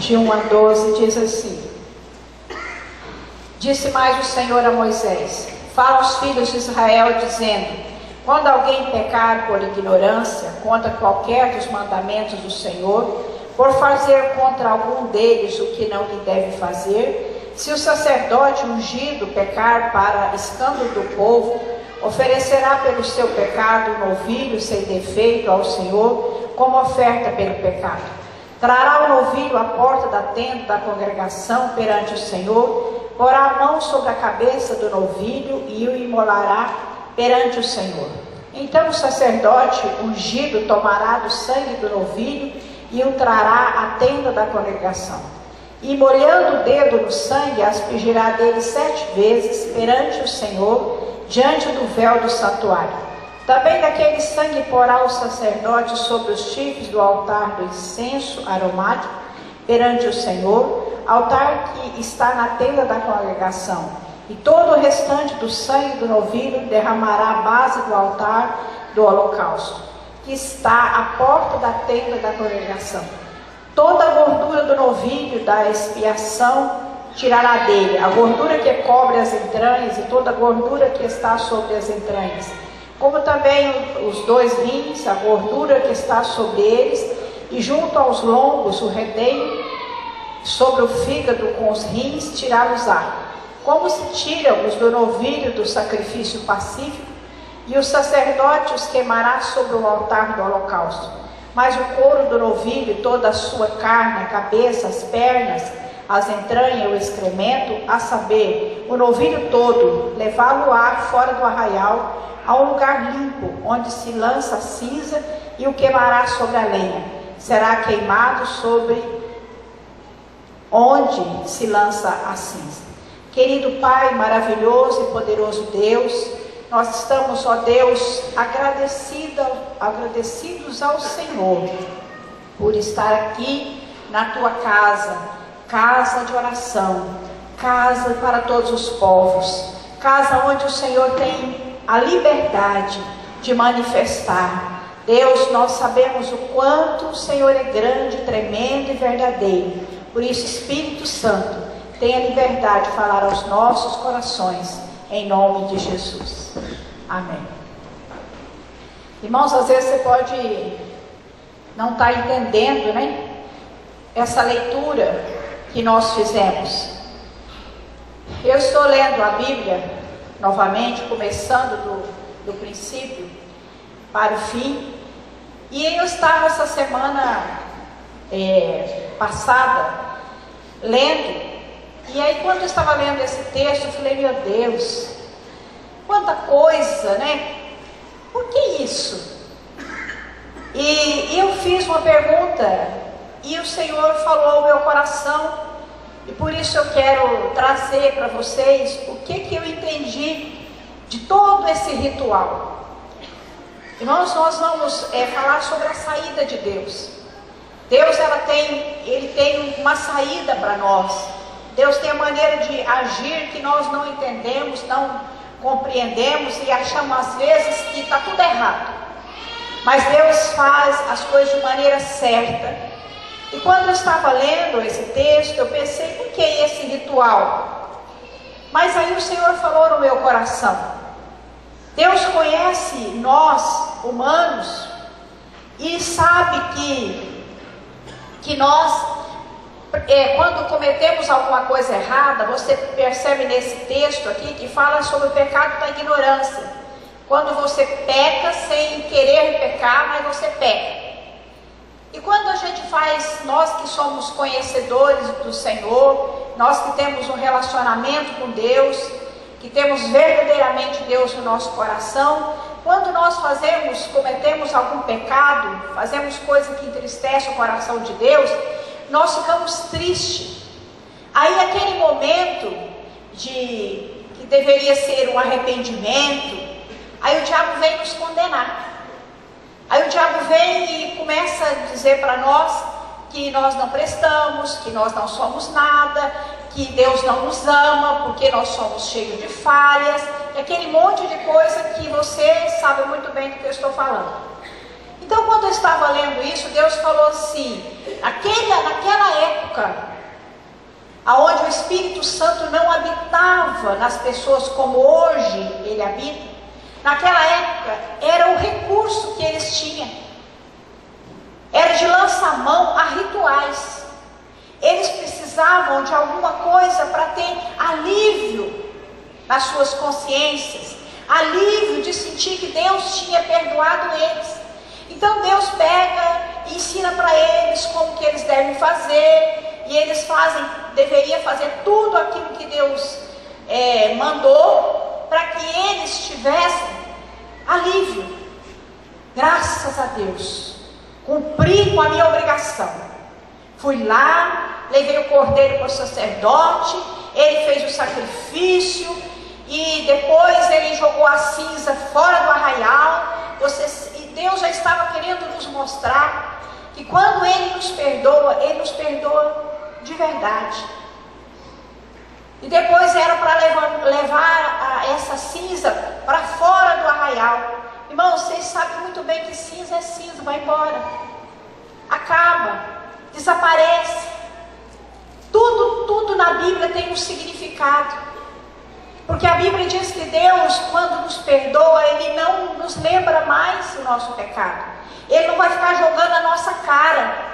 de 1 a 12, diz assim: Disse mais o Senhor a Moisés: Fala aos filhos de Israel, dizendo: Quando alguém pecar por ignorância contra qualquer dos mandamentos do Senhor, por fazer contra algum deles o que não lhe deve fazer, se o sacerdote ungido pecar para escândalo do povo, oferecerá pelo seu pecado um novilho sem defeito ao Senhor, como oferta pelo pecado. Trará o novilho à porta da tenda da congregação perante o Senhor, porá a mão sobre a cabeça do novilho e o imolará perante o Senhor. Então o sacerdote ungido tomará do sangue do novilho e o trará à tenda da congregação. E molhando o dedo no sangue, aspergirá dele 7 vezes perante o Senhor, diante do véu do santuário. Também daquele sangue porá o sacerdote sobre os chifres do altar do incenso aromático perante o Senhor, altar que está na tenda da congregação. E todo o restante do sangue do novilho derramará à base do altar do holocausto, que está à porta da tenda da congregação. Toda a gordura do novilho da expiação tirará dele, a gordura que cobre as entranhas e toda a gordura que está sobre as entranhas, como também os 2 rins, a gordura que está sobre eles, e junto aos lombos o redenho, sobre o fígado com os rins, tirá-los-á, como se tira os do novilho do sacrifício pacífico, e o sacerdote os queimará sobre o altar do holocausto. Mas o couro do novilho, toda a sua carne, a cabeça, as pernas, as entranhas e o excremento, a saber, o novilho todo, levá-lo-á fora do arraial, a um lugar limpo, onde se lança a cinza, e o queimará sobre a lenha. Será queimado sobre onde se lança a cinza. Querido Pai, maravilhoso e poderoso Deus, nós estamos, ó Deus, agradecidos ao Senhor por estar aqui na Tua casa, casa de oração, casa para todos os povos, casa onde o Senhor tem a liberdade de manifestar. Deus, nós sabemos o quanto o Senhor é grande, tremendo e verdadeiro. Por isso, Espírito Santo, tenha liberdade de falar aos nossos corações, em nome de Jesus. Amém. Irmãos, às vezes você pode não estar entendendo, né? Essa leitura que nós fizemos. Eu estou lendo a Bíblia novamente, começando do princípio para o fim, e eu estava essa semana passada lendo, e aí quando eu estava lendo esse texto, eu falei: meu Deus, quanta coisa, né? Por que isso? E eu fiz uma pergunta, e o Senhor falou ao meu coração, e por isso eu quero trazer para vocês o que eu entendi de todo esse ritual. Irmãos, nós vamos falar sobre a saída de Deus. Deus, Ele tem uma saída para nós. Deus tem a maneira de agir que nós não entendemos, não compreendemos e achamos às vezes que está tudo errado. Mas Deus faz as coisas de maneira certa. E quando eu estava lendo esse texto, eu pensei: por que esse ritual? Mas aí o Senhor falou no meu coração: Deus conhece nós, humanos, e sabe que nós, quando cometemos alguma coisa errada, você percebe nesse texto aqui que fala sobre o pecado da ignorância. Quando você peca sem querer pecar, mas você peca. E quando a gente faz, nós que somos conhecedores do Senhor, nós que temos um relacionamento com Deus, que temos verdadeiramente Deus no nosso coração, quando nós cometemos algum pecado, fazemos coisa que entristece o coração de Deus, nós ficamos tristes. Aí aquele momento que deveria ser um arrependimento, aí o diabo vem nos condenar. Aí o diabo vem e começa a dizer para nós que nós não prestamos, que nós não somos nada, que Deus não nos ama, porque nós somos cheios de falhas, aquele monte de coisa que você sabe muito bem do que eu estou falando. Então, quando eu estava lendo isso, Deus falou assim: naquela época época onde o Espírito Santo não habitava nas pessoas como hoje ele habita, naquela época era o recurso que eles tinham, era de lançar mão a rituais. Eles precisavam de alguma coisa para ter alívio nas suas consciências, alívio de sentir que Deus tinha perdoado eles. Então Deus pega e ensina para eles como que eles devem fazer, e eles deveria fazer tudo aquilo que Deus mandou, para que eles tivessem alívio. Graças a Deus, cumpri com a minha obrigação. Fui lá, levei o cordeiro para o sacerdote, ele fez o sacrifício, e depois ele jogou a cinza fora do arraial. E Deus já estava querendo nos mostrar que quando ele nos perdoa de verdade. E depois era para levar essa cinza para fora do arraial. Irmão, vocês sabem muito bem que cinza é cinza, vai embora, acaba, desaparece. Tudo na Bíblia tem um significado, porque a Bíblia diz que Deus, quando nos perdoa, Ele não nos lembra mais o nosso pecado. Ele não vai ficar jogando a nossa cara,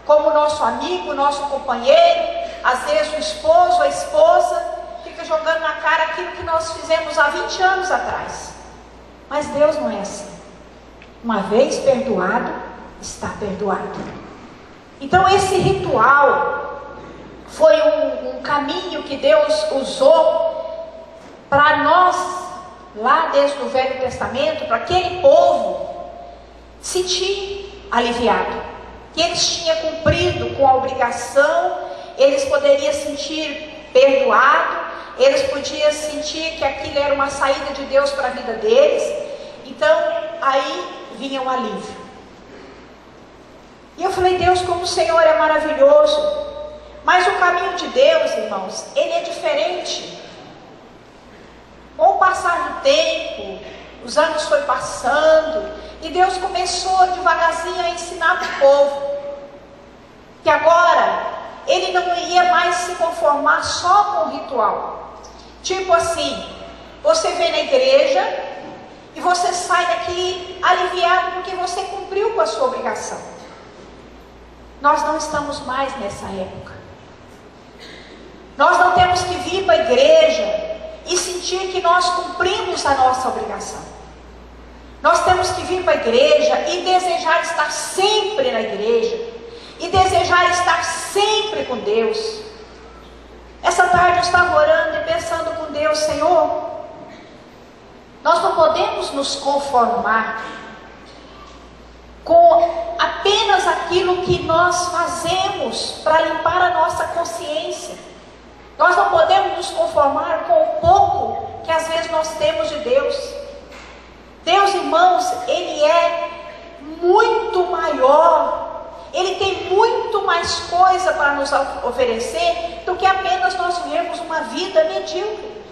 como o nosso amigo, o nosso companheiro, às vezes o esposo, a esposa, fica jogando na cara aquilo que nós fizemos há 20 anos atrás. Mas Deus não é assim. Uma vez perdoado, está perdoado. Então esse ritual foi um caminho que Deus usou para nós, lá desde o Velho Testamento, para aquele povo sentir aliviado, que eles tinham cumprido com a obrigação, eles poderiam sentir perdoado, eles podiam sentir que aquilo era uma saída de Deus para a vida deles. Então aí vinha um alívio. E eu falei: Deus, como o Senhor é maravilhoso. Mas o caminho de Deus, irmãos, ele é diferente. Com o passar do tempo, os anos foram passando, e Deus começou devagarzinho a ensinar para o povo que agora ele não ia mais se conformar só com o ritual. Tipo assim, você vem na igreja e você sai daqui aliviado porque você cumpriu com a sua obrigação. Nós não estamos mais nessa época. Nós não temos que vir para a igreja e sentir que nós cumprimos a nossa obrigação. Nós temos que vir para a igreja e desejar estar sempre na igreja, e desejar estar sempre com Deus. Essa tarde eu estava orando e pensando com Deus: Senhor, nós não podemos nos conformar com apenas aquilo que nós fazemos para limpar a nossa consciência. Nós não podemos nos conformar com o pouco que às vezes nós temos de Deus. Deus, irmãos, Ele é muito maior. Ele tem muito mais coisa para nos oferecer do que apenas nós vivermos uma vida medíocre.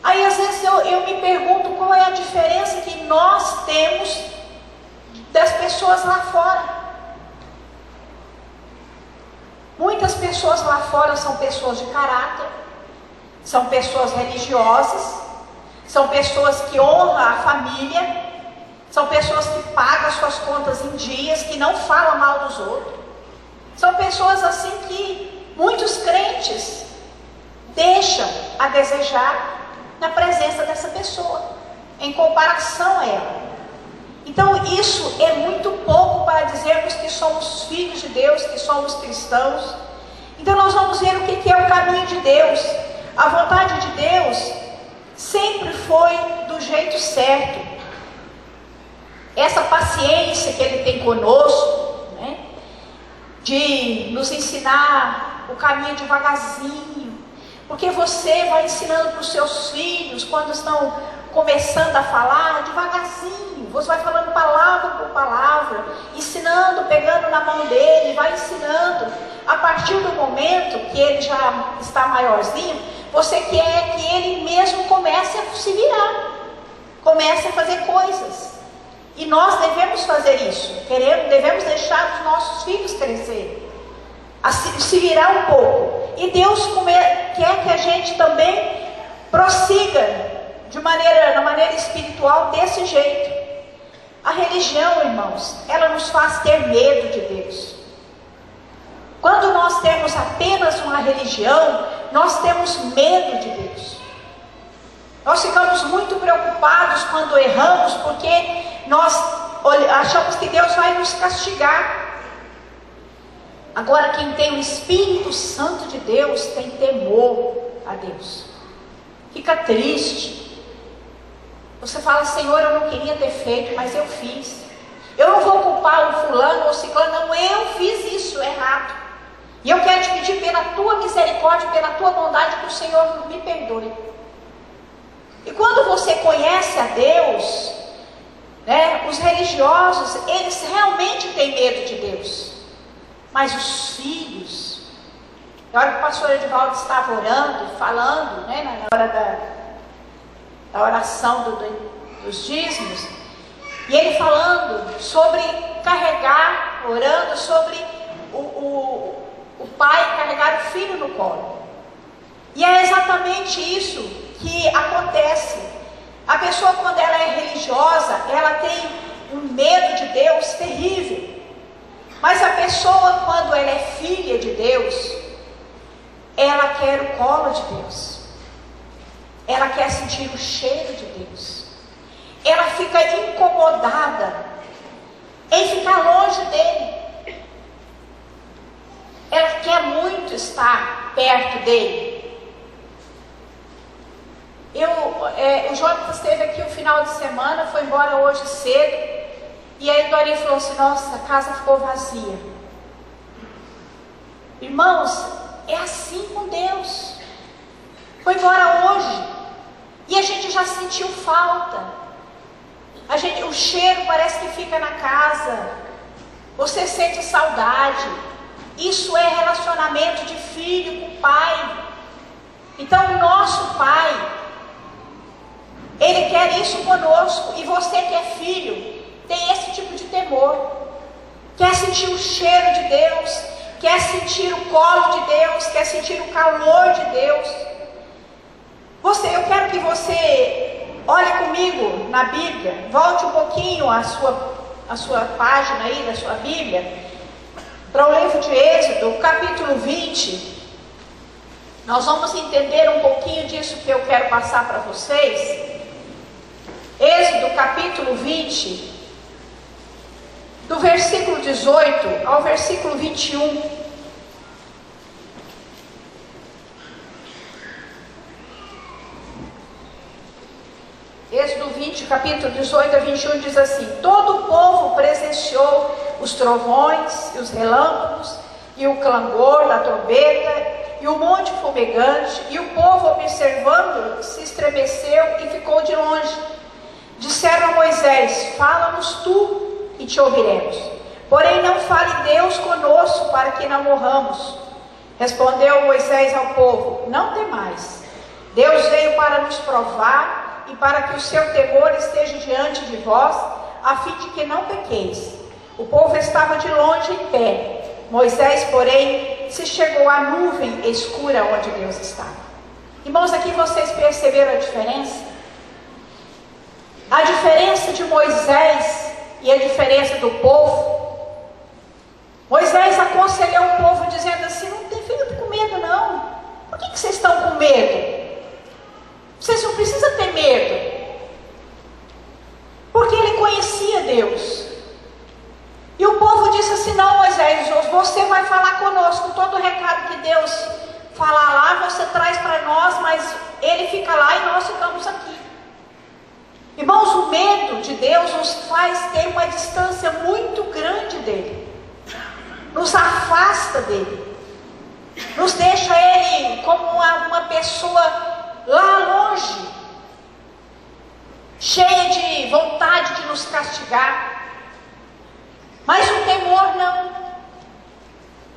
Aí às vezes eu me pergunto qual é a diferença que nós temos das pessoas lá fora. Muitas pessoas lá fora são pessoas de caráter, são pessoas religiosas, são pessoas que honram a família, são pessoas que pagam suas contas em dias, que não falam mal dos outros. São pessoas assim que muitos crentes deixam a desejar na presença dessa pessoa, em comparação a ela. Então isso é muito pouco para dizermos que somos filhos de Deus, que somos cristãos. Então nós vamos ver o que é o caminho de Deus. A vontade de Deus sempre foi do jeito certo. Essa paciência que Ele tem conosco, né, de nos ensinar o caminho devagarzinho, porque você vai ensinando para os seus filhos, quando estão começando a falar, devagarzinho, você vai falando palavra por palavra, ensinando, pegando na mão dele, vai ensinando. A partir do momento que ele já está maiorzinho, você quer que ele mesmo comece a se virar, comece a fazer coisas. E nós devemos fazer isso, devemos deixar os nossos filhos crescer. se virar um pouco. E Deus quer que a gente também prossiga na maneira espiritual desse jeito. A religião, irmãos, ela nos faz ter medo de Deus. Quando nós temos apenas uma religião, nós temos medo de Deus. Nós ficamos muito preocupados quando erramos, porque nós achamos que Deus vai nos castigar. Agora, quem tem o Espírito Santo de Deus tem temor a Deus. Fica triste. Você fala: Senhor, eu não queria ter feito, mas eu fiz. Eu não vou culpar o fulano ou o ciclano, não, eu fiz isso errado. E eu quero te pedir pela tua misericórdia, pela tua bondade, que o Senhor me perdoe. E quando você conhece a Deus, os religiosos, eles realmente têm medo de Deus. Mas os filhos, na hora que o pastor Edivaldo estava orando, falando, na hora da oração dos dízimos, e ele falando sobre carregar, orando sobre o pai carregar o filho no colo. E é exatamente isso que acontece. A pessoa, quando ela é religiosa, ela tem um medo de Deus terrível. Mas a pessoa, quando ela é filha de Deus, ela quer o colo de Deus. Ela quer sentir o cheiro de Deus. Ela fica incomodada em ficar longe dele. Ela quer muito estar perto dele. O Jonathan esteve aqui o final de semana, foi embora hoje cedo. E aí Dorinha falou assim: nossa, a casa ficou vazia. Irmãos, é assim com Deus. Foi embora hoje. E a gente já sentiu falta. O cheiro parece que fica na casa. Você sente saudade. Isso é relacionamento de filho com pai. Então o nosso pai, ele quer isso conosco. E você que é filho, tem esse tipo de temor. Quer sentir o cheiro de Deus, quer sentir o colo de Deus, quer sentir o calor de Deus. Eu quero que você olhe comigo na Bíblia, volte um pouquinho a sua página aí da sua Bíblia, para o livro de Êxodo, capítulo 20. Nós vamos entender um pouquinho disso que eu quero passar para vocês. Êxodo, capítulo 20, do versículo 18 ao versículo 21. Êxodo 20, capítulo 18 a 21 diz assim: todo o povo presenciou os trovões e os relâmpagos e o clangor da trombeta e o monte fumegante, e o povo, observando, se estremeceu e ficou de longe. Disseram a Moisés: fala-nos tu e te ouviremos, porém não fale Deus conosco para que não morramos. Respondeu Moisés ao povo: não temais, Deus veio para nos provar e para que o seu temor esteja diante de vós, a fim de que não pequeis. O povo estava de longe em pé. Moisés, porém, se chegou à nuvem escura onde Deus estava. Irmãos, aqui vocês perceberam a diferença? A diferença de Moisés e a diferença do povo. Moisés aconselhou o povo dizendo assim: não fica com medo não. Por que vocês estão com medo? Vocês não precisam ter medo. Porque ele conhecia Deus. E o povo disse assim: não, Moisés, você vai falar conosco. Todo o recado que Deus falar lá, você traz para nós, mas ele fica lá e nós ficamos aqui. Irmãos, o medo de Deus nos faz ter uma distância muito grande dele. Nos afasta dele. Nos deixa ele como uma pessoa lá longe, cheia de vontade de nos castigar. Mas o temor não.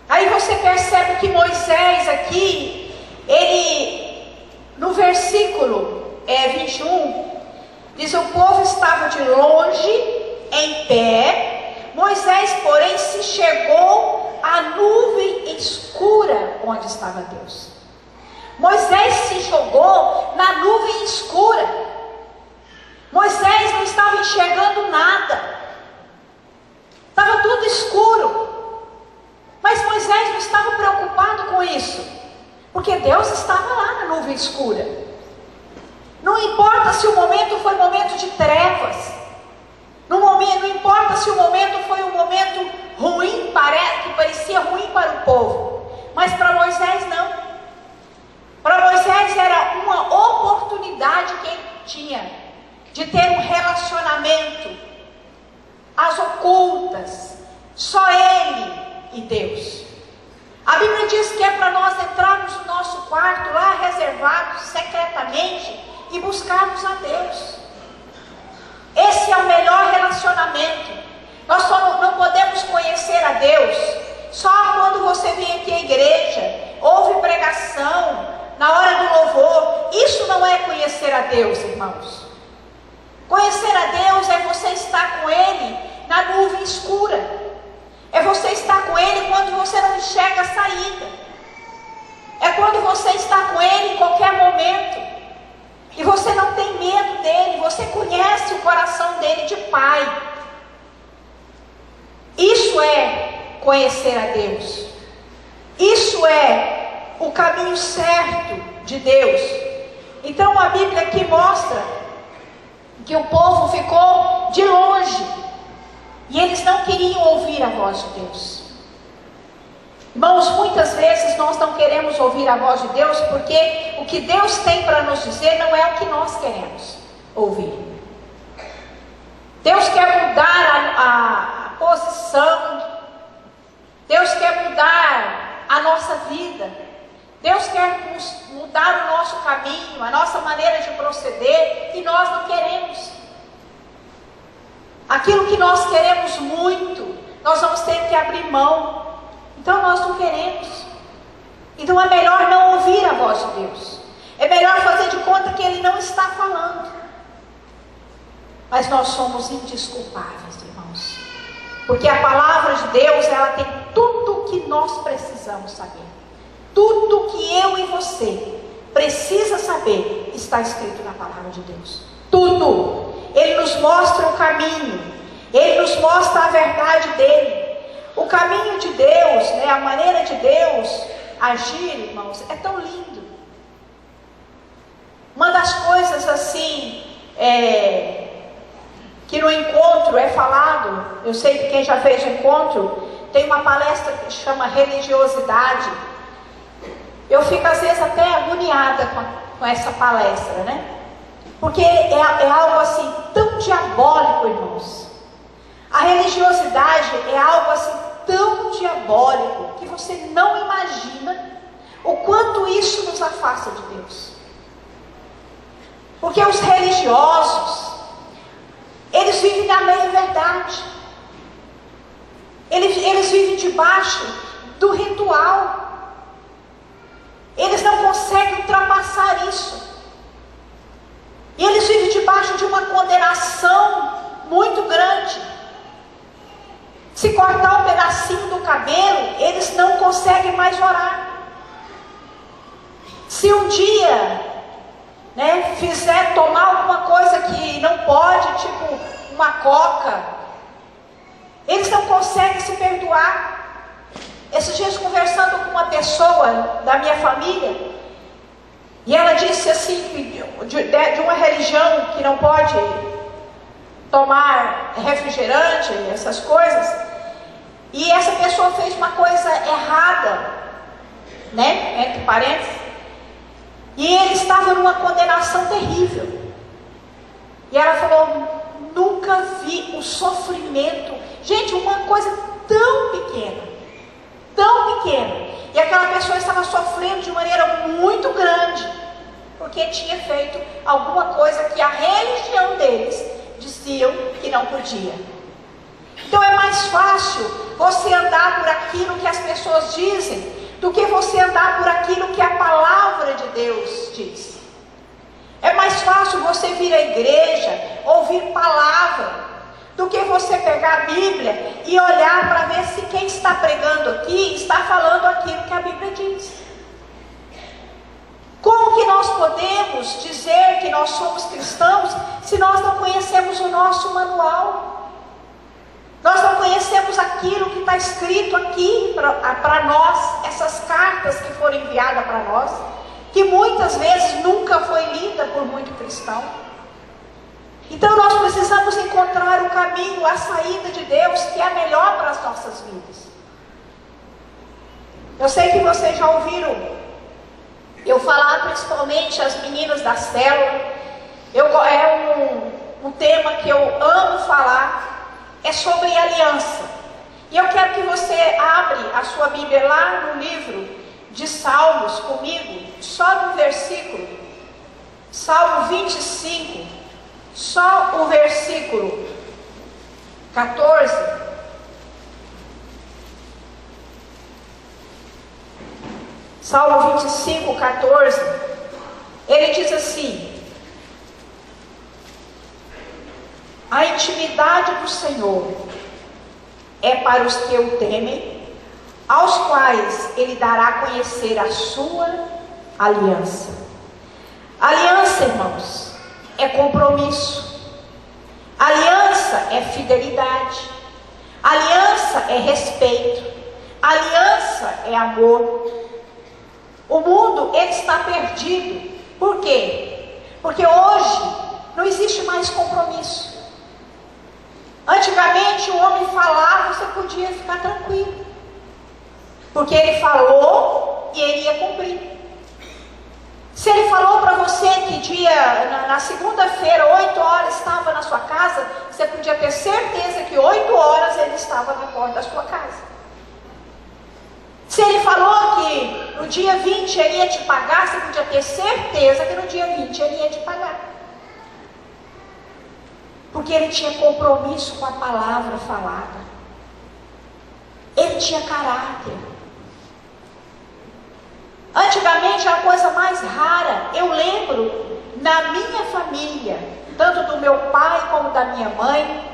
Aí você percebe que Moisés aqui, ele, no versículo 21, diz: o povo estava de longe, em pé. Moisés, porém, se chegou à nuvem nuvem escura onde estava Deus. Moisés se jogou na nuvem escura. Moisés não estava enxergando nada. Estava tudo escuro. Mas Moisés não estava preocupado com isso, porque Deus estava lá na nuvem escura. Não importa se o momento foi momento de trevas. Não importa se o momento foi um momento ruim, que parecia ruim para o povo. Mas para Moisés não. Para Moisés era uma oportunidade que ele tinha de ter um relacionamento às ocultas, só ele e Deus. A Bíblia diz que é para nós entrarmos no nosso quarto, lá reservado, secretamente, e buscarmos a Deus. Esse é o melhor relacionamento. Nós só não podemos conhecer a Deus só quando você vem aqui à igreja, ouve pregação, na hora do louvor. Isso não é conhecer a Deus, irmãos. Conhecer a Deus é você estar com Ele na nuvem escura. É você estar com Ele quando você não enxerga a saída. É quando você está com Ele em qualquer momento. E você não tem medo dele, você conhece o coração dele de pai. Isso é conhecer a Deus. Isso é o caminho certo de Deus. Então a Bíblia aqui mostra que o povo ficou de longe e eles não queriam ouvir a voz de Deus. Irmãos, muitas vezes nós não queremos ouvir a voz de Deus porque o que Deus tem para nos dizer não é o que nós queremos ouvir. Deus quer mudar a posição, Deus quer mudar a nossa vida, Deus quer mudar o nosso caminho, a nossa maneira de proceder, e nós não queremos. Aquilo que nós queremos muito, nós vamos ter que abrir mão. Então nós não queremos. Então é melhor não ouvir a voz de Deus. É melhor fazer de conta que Ele não está falando. Mas nós somos indesculpáveis, irmãos. Porque a palavra de Deus, ela tem tudo o que nós precisamos saber. Tudo que eu e você precisa saber está escrito na palavra de Deus. Tudo. Ele nos mostra o caminho. Ele nos mostra a verdade dele. O caminho de Deus, né, a maneira de Deus agir, irmãos, é tão lindo. Uma das coisas assim, que no encontro é falado, eu sei que quem já fez o encontro, tem uma palestra que chama religiosidade. Eu fico às vezes até agoniada com essa palestra, né? Porque é algo assim tão diabólico, irmãos. A religiosidade é algo assim tão diabólico que você não imagina o quanto isso nos afasta de Deus. Porque os religiosos, eles vivem na meia-verdade. Eles vivem debaixo do ritual. Eles não conseguem ultrapassar isso. E eles vivem debaixo de uma condenação muito grande. Se cortar um pedacinho do cabelo, eles não conseguem mais orar. Se um dia, né, fizer tomar alguma coisa que não pode, tipo uma coca, eles não conseguem se perdoar. Esses dias conversando com uma pessoa da minha família, e ela disse assim, de uma religião que não pode tomar refrigerante, essas coisas, e essa pessoa fez uma coisa errada, né, entre parênteses, e ele estava numa condenação terrível, e ela falou, nunca vi o sofrimento, gente, uma coisa tão pequena, e aquela pessoa estava sofrendo de maneira muito grande, porque tinha feito alguma coisa que a religião deles diziam que não podia. Então é mais fácil você andar por aquilo que as pessoas dizem do que você andar por aquilo que a palavra de Deus diz. É mais fácil você vir à igreja, ouvir palavra, do do que você pegar a Bíblia e olhar para ver se quem está pregando aqui está falando aquilo que a Bíblia diz. Como que nós podemos dizer que nós somos cristãos se nós não conhecemos o nosso manual? Nós não conhecemos aquilo que está escrito aqui para nós, essas cartas que foram enviadas para nós, que muitas vezes nunca foi lida por muito cristão. Então nós precisamos encontrar o caminho, a saída de Deus, que é a melhor para as nossas vidas. Eu sei que vocês já ouviram eu falar, principalmente as meninas da célula. É um tema que eu amo falar, é sobre aliança. E eu quero que você abra a sua Bíblia lá no livro de Salmos comigo, só no versículo, Salmo 25, só o versículo 14. Salmo 25, 14, ele diz assim: a intimidade do Senhor é para os que o temem, aos quais ele dará a conhecer a sua aliança. Aliança, irmãos, é compromisso. Aliança é fidelidade. Aliança é respeito. Aliança é amor. O mundo, ele está perdido. Por quê? Porque hoje não existe mais compromisso. Antigamente o homem falava, você podia ficar tranquilo, porque ele falou e ele ia cumprir. Se ele falou para você que na segunda-feira, 8 horas, estava na sua casa, você podia ter certeza que 8 horas ele estava na porta da sua casa. Se ele falou que no dia 20 ele ia te pagar, você podia ter certeza que no dia 20 ele ia te pagar. Porque ele tinha compromisso com a palavra falada. Ele tinha caráter. Antigamente era a coisa mais rara. Eu lembro, na minha família, tanto do meu pai como da minha mãe,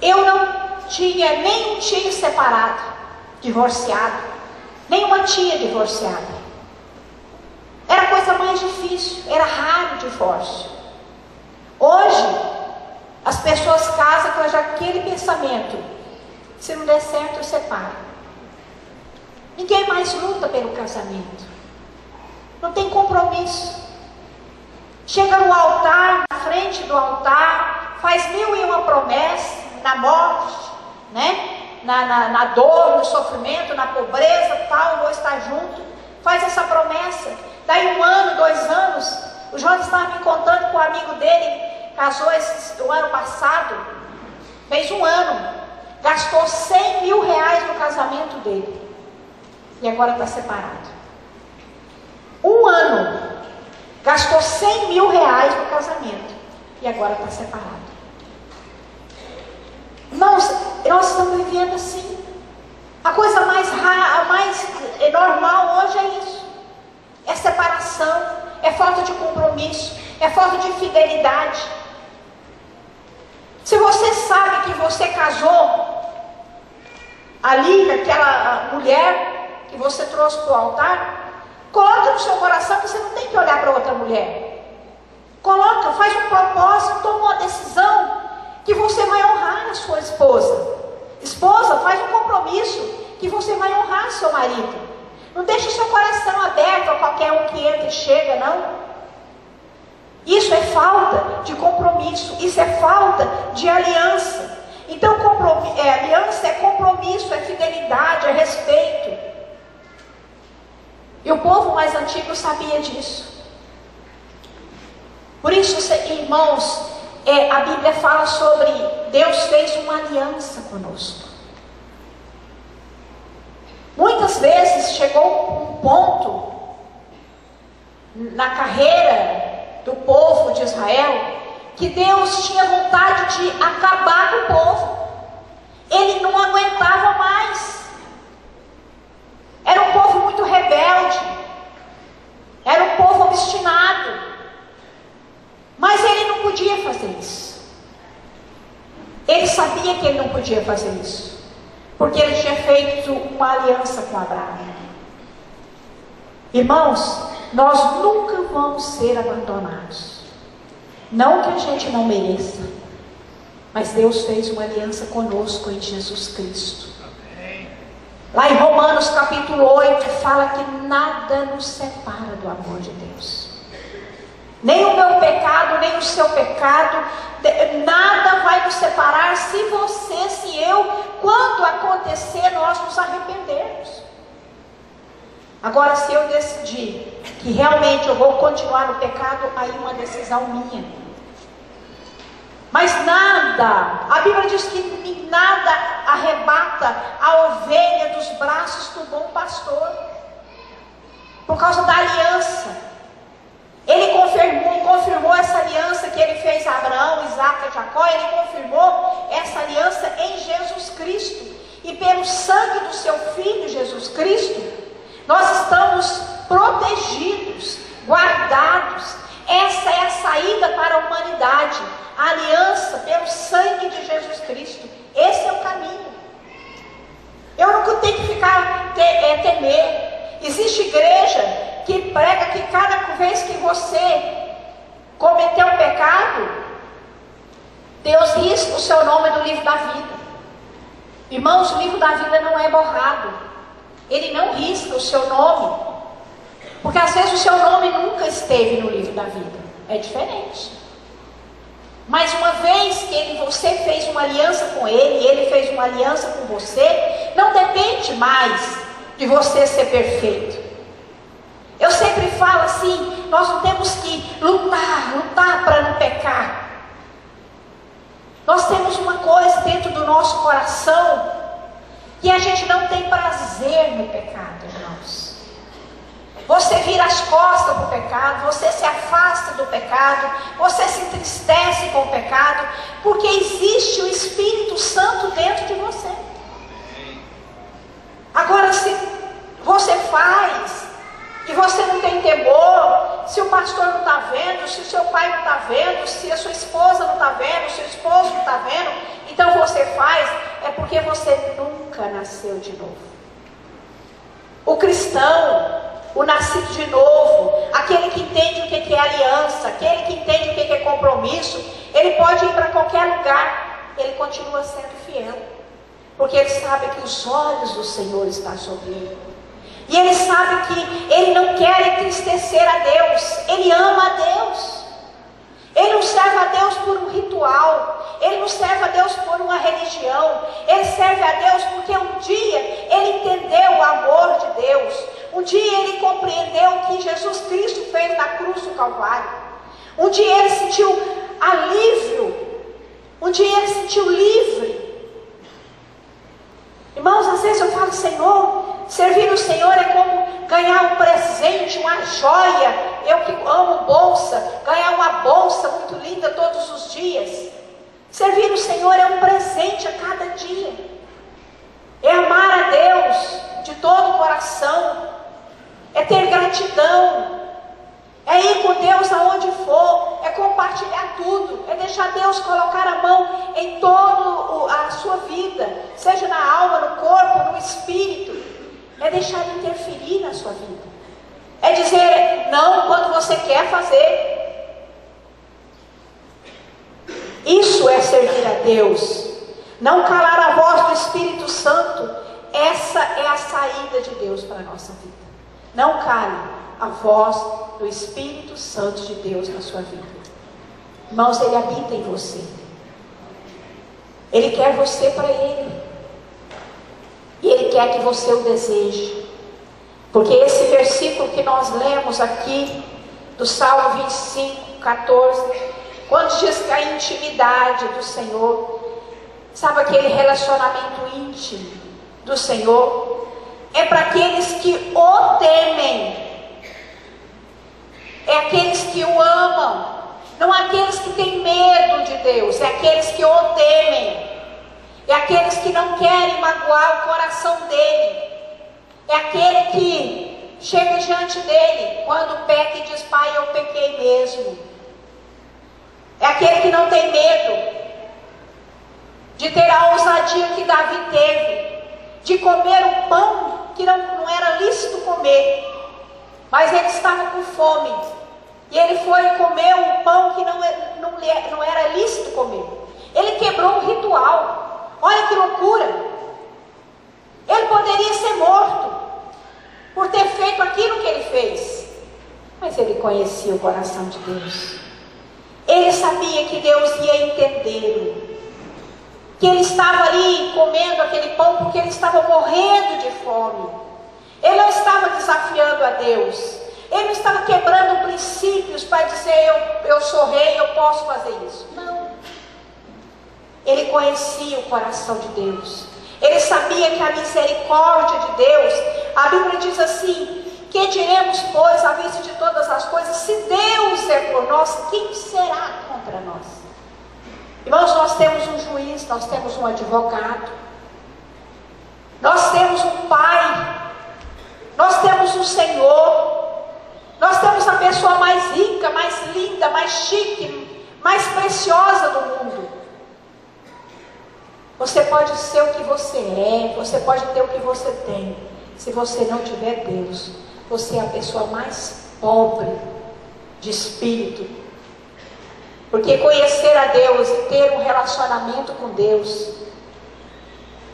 eu não tinha nenhum tio separado, divorciado, nenhuma tia divorciada. Era a coisa mais difícil, era raro o divórcio. Hoje, as pessoas casam com aquele pensamento: se não der certo, eu separo. Ninguém mais luta pelo casamento. Não tem compromisso. Chega no altar, na frente do altar, faz 1001 promessas, na morte, né? Na dor, no sofrimento, na pobreza, tal, vou estar junto. Faz essa promessa. Daí 1 ano, 2 anos, o Jonas estava me contando que o amigo dele casou o ano passado, fez 1 ano, gastou 100 mil reais no casamento dele, e agora está separado. 1 ano, gastou 100 mil reais no casamento, e agora está separado. Irmãos, nós estamos vivendo assim. A coisa mais rara, a mais normal hoje é isso. É separação, é falta de compromisso, é falta de fidelidade. Se você sabe que você casou ali com aquela mulher que você trouxe para o altar, coloca no seu coração que você não tem que olhar para outra mulher. Coloca, faz um propósito, toma uma decisão que você vai honrar a sua esposa. Esposa, faz um compromisso que você vai honrar seu marido. Não deixe o seu coração aberto a qualquer um que entra e chega, não. Isso é falta de compromisso, isso é falta de aliança. Então, aliança é compromisso, é fidelidade, é respeito. E o povo mais antigo sabia disso. Por isso, irmãos, a Bíblia fala sobre Deus fez uma aliança conosco. Muitas vezes chegou um ponto na carreira do povo de Israel que Deus tinha vontade de acabar com o povo. Ele não aguentava mais. Era um povo muito rebelde, era um povo obstinado, mas ele não podia fazer isso. podia fazer isso, porque ele tinha feito uma aliança com Abraão. Irmãos, nós nunca vamos ser abandonados. Não que a gente não mereça, mas Deus fez uma aliança conosco em Jesus Cristo. Lá em Romanos capítulo 8, fala que nada nos separa do amor de Deus. Nem o meu pecado, nem o seu pecado, nada vai nos separar se você, se eu, quando acontecer, nós nos arrependermos. Agora, se eu decidir que realmente eu vou continuar no pecado, aí é uma decisão minha. Mas nada, a Bíblia diz que nada arrebata a ovelha dos braços do bom pastor, por causa da aliança. Ele confirmou essa aliança que ele fez a Abraão, Isaac e Jacó. Ele confirmou essa aliança em Jesus Cristo, e pelo sangue do seu Filho Jesus Cristo, nós estamos protegidos, guardados. Essa é a saída para a humanidade, a aliança pelo sangue de Jesus Cristo. Esse é o caminho. Eu não tenho que ficar temer. Existe igreja que prega que cada vez que você cometeu um pecado, Deus risca o seu nome do livro da vida. Irmãos, o livro da vida não é borrado. Ele não risca o seu nome, porque às vezes o seu nome nunca esteve no livro da vida. É diferente. Mas uma vez que você fez uma aliança com ele, ele fez uma aliança com você, não depende mais de você ser perfeito. Eu sempre falo assim, nós não temos que lutar para não pecar. Nós temos uma coisa dentro do nosso coração, que a gente não tem prazer no pecado, irmãos. Você vira as costas para o pecado, você se afasta do pecado, você se entristece com o pecado, porque existe o Espírito Santo dentro de você. Agora, se você faz, e você não tem temor, se o pastor não está vendo, se o seu pai não está vendo, se a sua esposa não está vendo, se o esposo não está vendo, então você faz, é porque você nunca nasceu de novo. O cristão, o nascido de novo, aquele que entende o que é aliança, aquele que entende o que é compromisso, ele pode ir para qualquer lugar, ele continua sendo fiel, porque ele sabe que os olhos do Senhor estão sobre ele. E ele sabe que ele não quer entristecer a Deus, ele ama a Deus. Ele não serve a Deus por um ritual, ele não serve a Deus por uma religião, ele serve a Deus porque um dia ele entendeu o amor de Deus, um dia ele compreendeu o que Jesus Cristo fez na cruz do Calvário, um dia ele sentiu alívio, um dia ele sentiu livre. Irmãos, às vezes eu falo, Senhor, servir o Senhor é como ganhar um presente, uma joia. Eu que amo bolsa, ganhar uma bolsa muito linda todos os dias. Servir o Senhor é um presente a cada dia. É amar a Deus de todo o coração. É ter gratidão. É ir com Deus aonde for. É compartilhar tudo. É deixar Deus colocar a mão em toda a sua vida. Seja na alma, no corpo, no espírito. É deixar Ele interferir na sua vida. É dizer não quando você quer fazer. Isso é servir a Deus. Não calar a voz do Espírito Santo. Essa é a saída de Deus para a nossa vida. Não cale a voz do Espírito Santo de Deus na sua vida. Irmãos, Ele habita em você. Ele quer você para Ele. E Ele quer que você o deseje. Porque esse versículo que nós lemos aqui, do Salmo 25, 14, quando diz que a intimidade do Senhor, sabe aquele relacionamento íntimo do Senhor, é para aqueles que o temem, é aqueles que o amam, não é aqueles que têm medo de Deus, é aqueles que o temem. É aqueles que não querem magoar o coração dele. É aquele que chega diante dele quando peca e diz, Pai, eu pequei mesmo. É aquele que não tem medo de ter a ousadia que Davi teve, de comer o pão que não era lícito comer, mas ele estava com fome, e ele foi comer um pão que não era lícito comer. Ele quebrou um ritual. Olha que loucura! Ele poderia ser morto por ter feito aquilo que ele fez, mas ele conhecia o coração de Deus. Ele sabia que Deus ia entendê-lo, que ele estava ali comendo aquele pão porque ele estava morrendo de fome. Ele não estava desafiando a Deus, ele não estava quebrando princípios para dizer eu sou rei, eu posso fazer isso. Não. Ele conhecia o coração de Deus. Ele sabia que a misericórdia de Deus, a Bíblia diz assim: que diremos, pois, à vista de todas as coisas, se Deus é por nós, quem será contra nós? Irmãos, nós temos um juiz, nós temos um advogado, nós temos um pai, nós temos um Senhor, nós temos a pessoa mais rica, mais linda, mais chique, mais preciosa do mundo. Você pode ser o que você é, você pode ter o que você tem. Se você não tiver Deus, você é a pessoa mais pobre de espírito. Porque conhecer a Deus e ter um relacionamento com Deus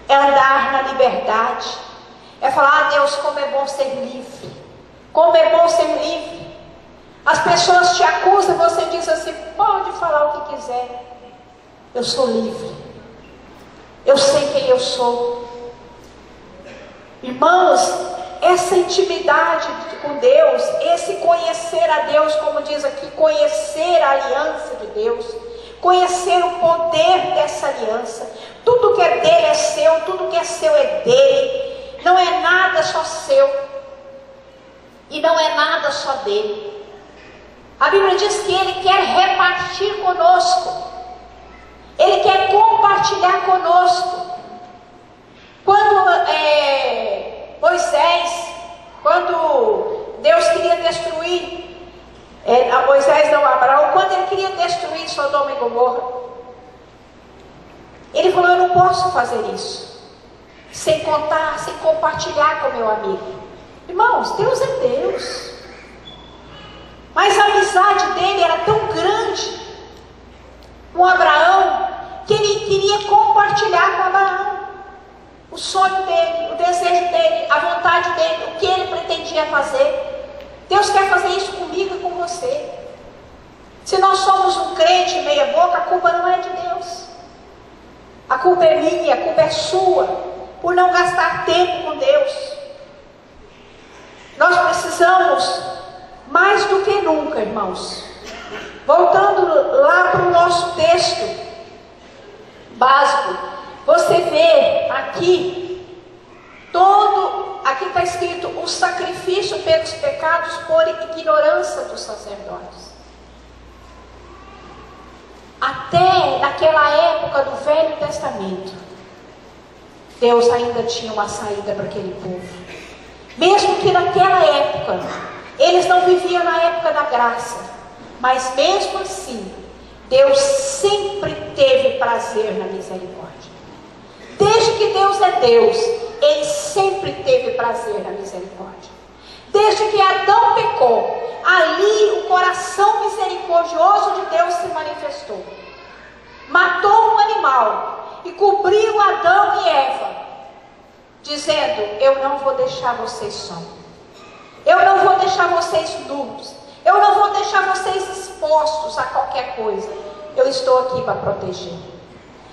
é andar na liberdade, é falar: ah, Deus, como é bom ser livre, como é bom ser livre. As pessoas te acusam, você diz assim: pode falar o que quiser, eu sou livre, eu sei quem eu sou. Irmãos, essa intimidade com Deus, esse conhecer a Deus, como diz aqui, conhecer a aliança de Deus, conhecer o poder dessa aliança. Tudo que é dele é seu, tudo que é seu é dele, não é nada só seu e não é nada só dele. A Bíblia diz que ele quer repartir conosco, ele quer compartilhar conosco. Quando quando Deus queria destruir, Abraão, quando ele queria destruir Sodoma e Gomorra, ele falou: eu não posso fazer isso sem contar, sem compartilhar com meu amigo. Irmãos, Deus é Deus, mas a amizade dele era tão grande com Abraão, que ele queria compartilhar com Abraão o sonho dele, o desejo dele, a vontade dele, o que ele pretendia fazer. Deus quer fazer isso comigo e com você. Se nós somos um crente meia boca, a culpa não é de Deus, a culpa é minha, a culpa é sua, por não gastar tempo com Deus. Nós precisamos, mais do que nunca, irmãos, voltando lá para o nosso texto básico, você vê aqui, aqui está escrito: o sacrifício pelos pecados por ignorância dos sacerdotes. Até naquela época do Velho Testamento, Deus ainda tinha uma saída para aquele povo. Mesmo que naquela época, eles não viviam na época da graça, mas mesmo assim, Deus sempre teve prazer na misericórdia. Desde que Deus é Deus, Ele sempre teve prazer na misericórdia. Desde que Adão pecou, ali o coração misericordioso de Deus se manifestou. Matou um animal e cobriu Adão e Eva, dizendo: eu não vou deixar vocês sós, eu não vou deixar vocês nus, eu não vou deixar vocês expostos a qualquer coisa, eu estou aqui para proteger.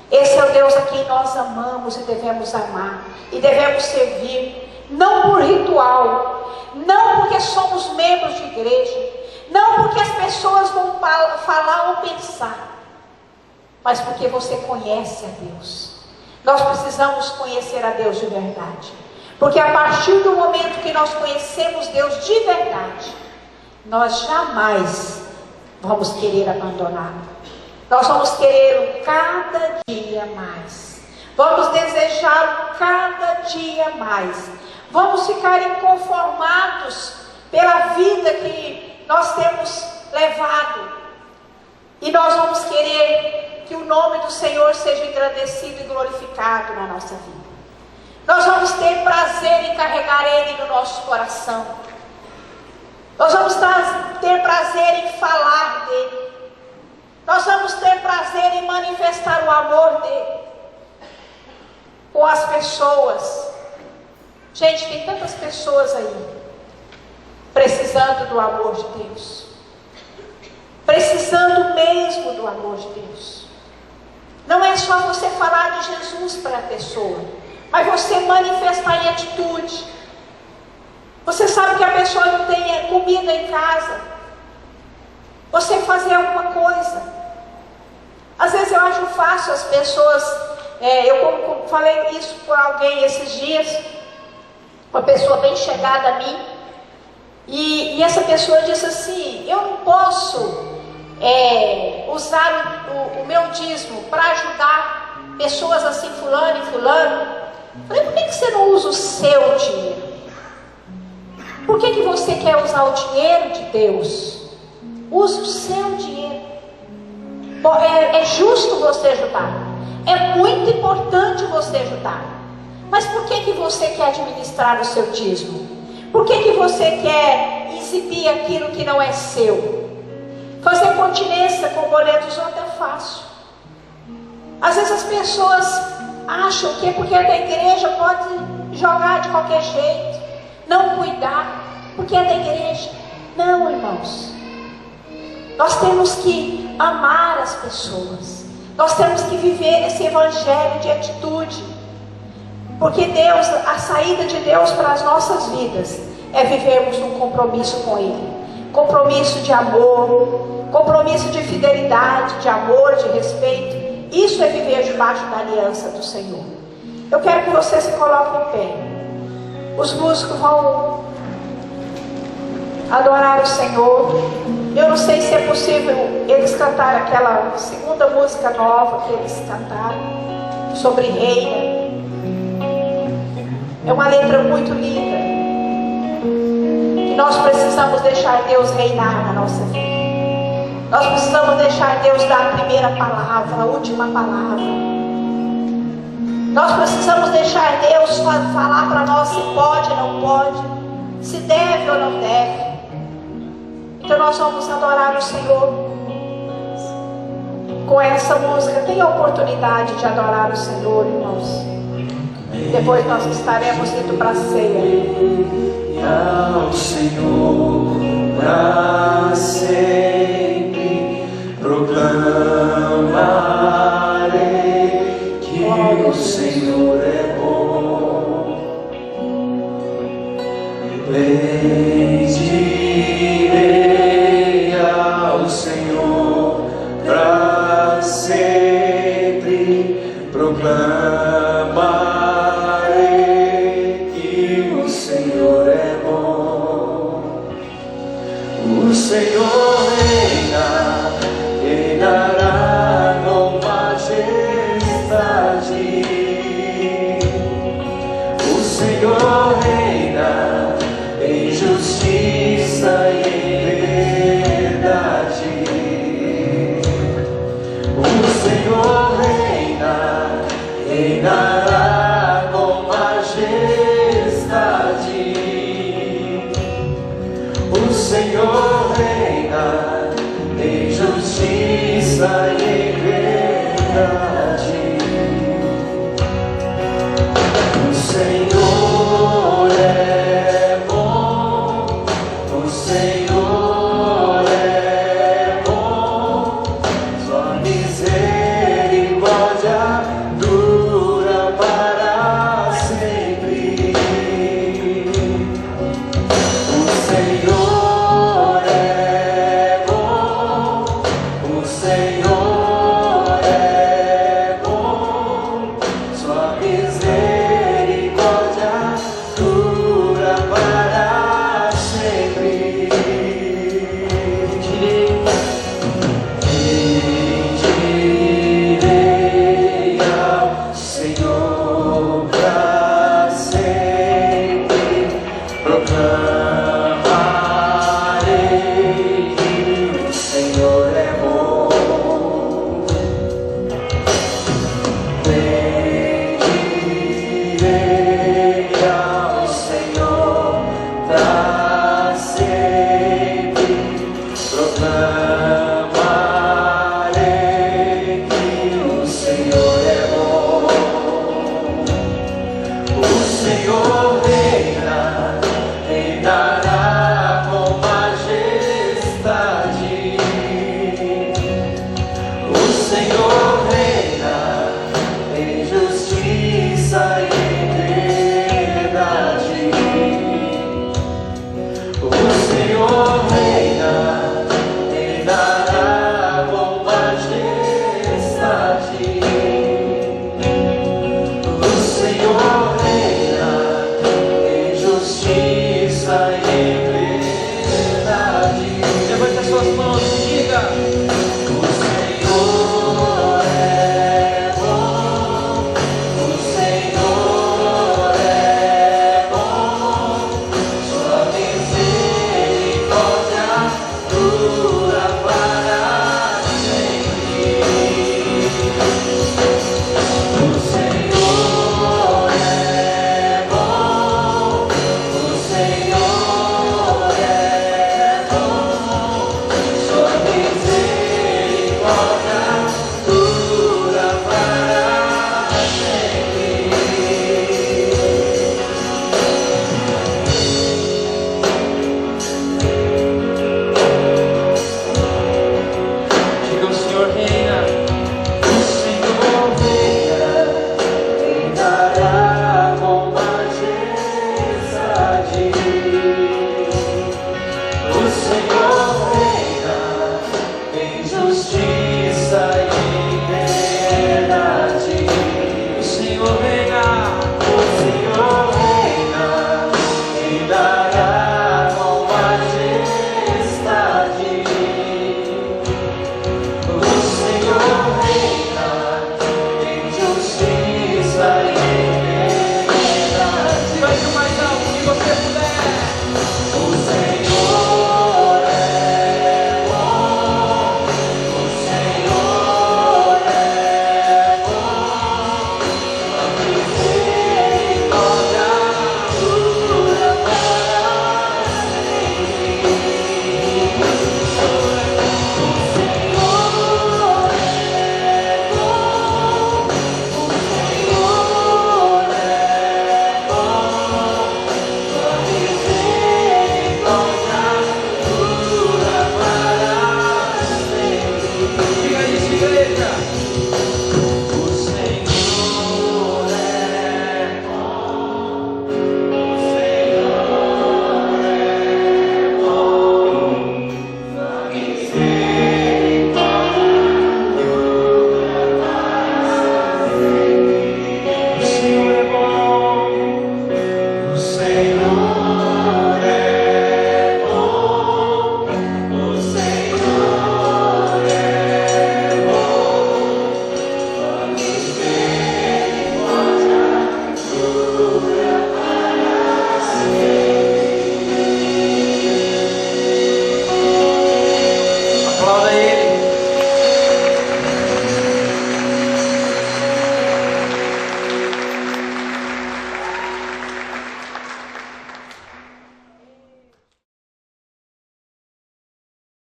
Esse é o Deus a quem nós amamos e devemos amar, e devemos servir, não por ritual, não porque somos membros de igreja, não porque as pessoas vão falar ou pensar, mas porque você conhece a Deus. Nós precisamos conhecer a Deus de verdade, porque a partir do momento que nós conhecemos Deus de verdade, nós jamais vamos querer abandoná-lo. Nós vamos querer cada dia mais, vamos desejar cada dia mais, vamos ficar inconformados pela vida que nós temos levado, e nós vamos querer que o nome do Senhor seja engrandecido e glorificado na nossa vida. Nós vamos ter prazer em carregar Ele no nosso coração. Nós vamos ter prazer em falar dEle. Nós vamos ter prazer em manifestar o amor dEle com as pessoas. Gente, tem tantas pessoas aí precisando do amor de Deus, precisando mesmo do amor de Deus. Não é só você falar de Jesus para a pessoa, mas você manifestar em atitude. Você sabe que a pessoa não tem comida em casa, você fazer alguma coisa. Às vezes eu acho fácil as pessoas, eu falei isso por alguém esses dias, uma pessoa bem chegada a mim, e essa pessoa disse assim: eu não posso usar o meu dízimo para ajudar pessoas assim, fulano e fulano. Eu falei: por que você não usa o seu dinheiro? Por que você quer usar o dinheiro de Deus? Use o seu dinheiro. É justo você ajudar, é muito importante você ajudar, mas por que você quer administrar o seu dízimo? Por que você quer exibir aquilo que não é seu? Fazer continência com o boleto dos outros é fácil. Às vezes as pessoas acham que é porque é da igreja, pode jogar de qualquer jeito, não cuidar, porque é da igreja. Não, irmãos. Nós temos que amar as pessoas. Nós temos que viver esse evangelho de atitude. Porque Deus, a saída de Deus para as nossas vidas é vivermos um compromisso com Ele. Compromisso de amor, compromisso de fidelidade, de amor, de respeito. Isso é viver debaixo da aliança do Senhor. Eu quero que você se coloque em pé. Os músicos vão adorar o Senhor. Eu não sei se é possível eles cantarem aquela segunda música nova que eles cantaram sobre reina. É uma letra muito linda. E nós precisamos deixar Deus reinar na nossa vida. Nós precisamos deixar Deus dar a primeira palavra, a última palavra. Nós precisamos deixar Deus falar para nós se pode ou não pode, se deve ou não deve. Então nós vamos adorar o Senhor com essa música. Tem a oportunidade de adorar o Senhor, irmãos. Depois nós estaremos indo para a ceia. Ao Senhor para sempre proclamarei que o Senhor é bom. Bendirei ao Senhor para sempre proclamarei que o Senhor é bom. O Senhor reina, reinará com majestade. O Senhor